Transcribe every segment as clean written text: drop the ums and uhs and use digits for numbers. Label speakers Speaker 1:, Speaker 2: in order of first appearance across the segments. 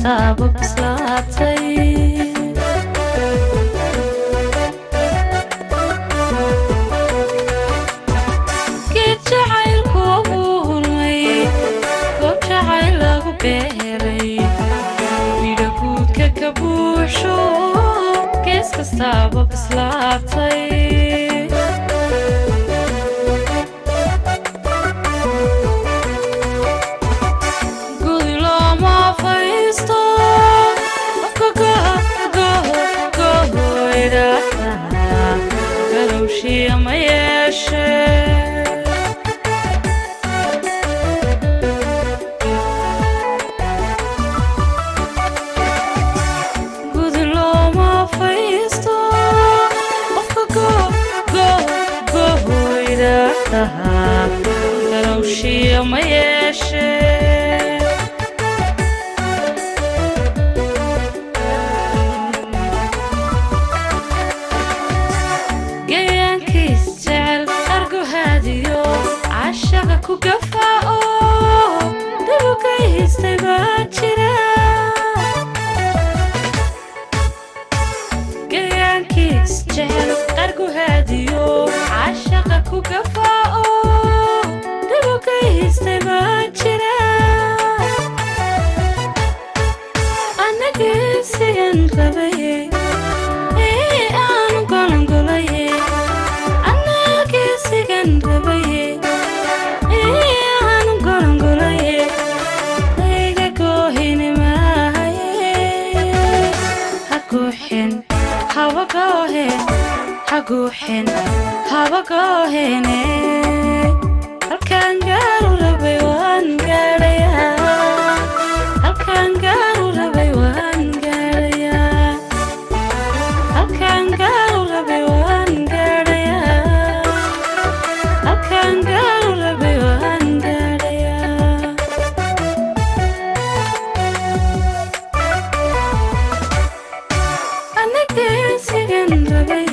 Speaker 1: kastaaba bislaatay geed jacaylku abuurmay goob jacayl lagu beeray midho guudka ka buuxsho gees kastaaba bislaatay ما يشاء قد لو ما فيستو go إذا لو شي ما يشاء كوكفاء دلوكي استباجرا قيانكي سجل أرجو هاديو عشق كوكفاء دلوكي استباجرا أنا قيسين غبي إيه أنا قلنقلي أنا قيسين غبي حقوحين حبقوهين هالكان قالوا ربي وان قاليا هالكان قالوا ربي وان قاليا هالكان قالوا ربي وان قاليا هالكان قالوا ربي وان قاليا أنا كيسين ربي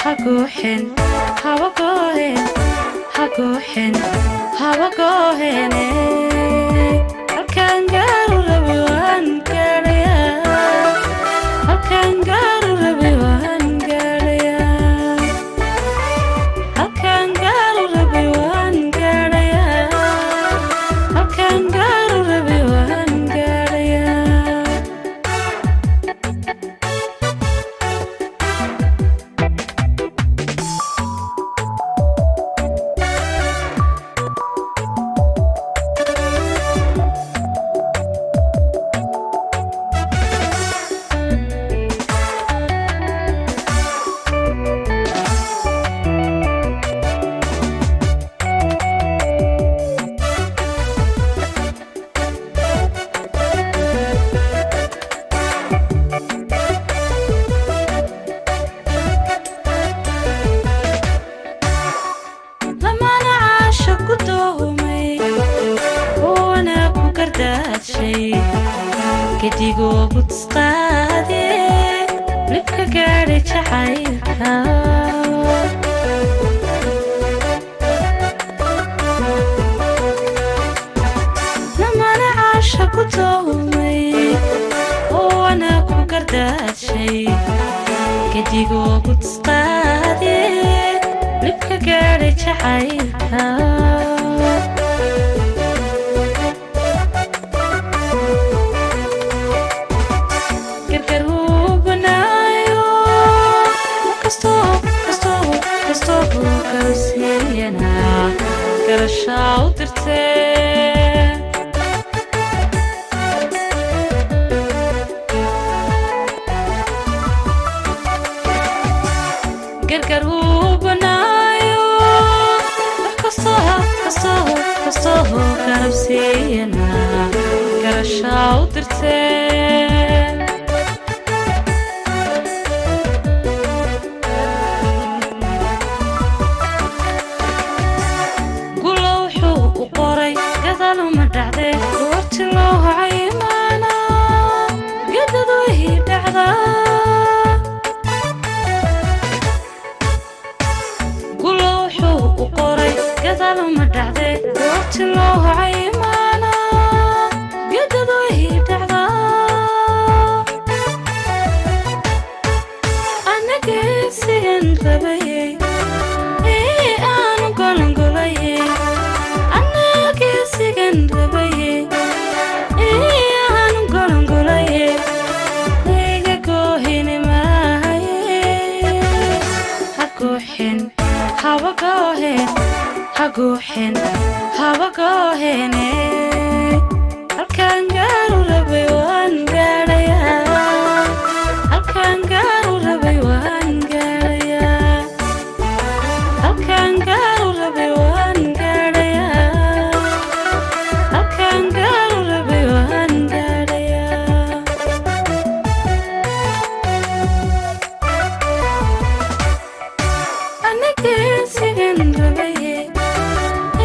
Speaker 1: حقوحين حبقوهين حقوحين حبقوهين هالكان قالوا ربي وان قاليا هالكان قالوا ربي وان قاليا هالكان قالوا ربي وان قاليا هالكان قالوا ربي وان قاليا كديقو بتسقادي لبك قاري جحايلها لما أنا عاشق تومي وأنا كوكردات شي كديقو بتسقادي لبك قاري جحايلها قرشاو درتين قرقرو بنايو قصوه قربسينا قرشاو درتين قدلو مدعدي قورتي لوه عيمانا قددو geesigan rabaye aanu golongolaye anaa geesigan rabaye aanu golongolaye iga goohine maahaye haguuxin haba goohen haguuxin haba goohene halkaan gaaru rabay waan gaadhayaa halkaan gaaru rabay waan gaadhayaa halkaan gaaru rabay waan gaadhayaa halkaan gaaru rabay waan gaadhayaa ana geesigan rabaye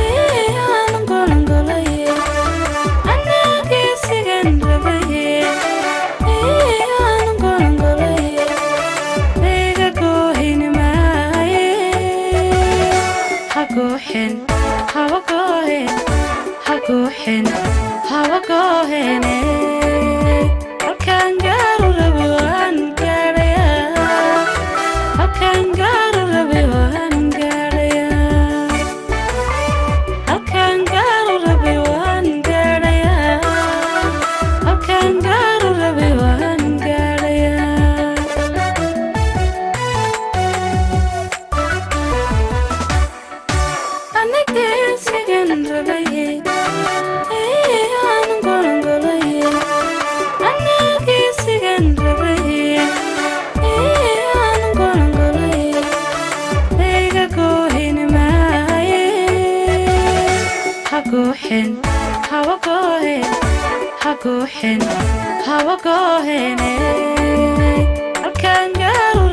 Speaker 1: aanu golongolaye ana geesigan rabaye aanu golongolaye iga goohine maahaye haguuxin haba goohen haguuxin haba goohene halkaan gaaru rabay waan gaadhayaa halkaan gaaru rabay waan gaadhayaa halkaan gaaru rabay waan gaadhayaa halkaan gaaru rabay waan gaadhayaa ana geesigan rabaye aanu golongolaye ana geesigan rabaye aanu golongolaye iga goohine maahaye haguuxin haba goohen haguuxin haba goohene halkaan gaaru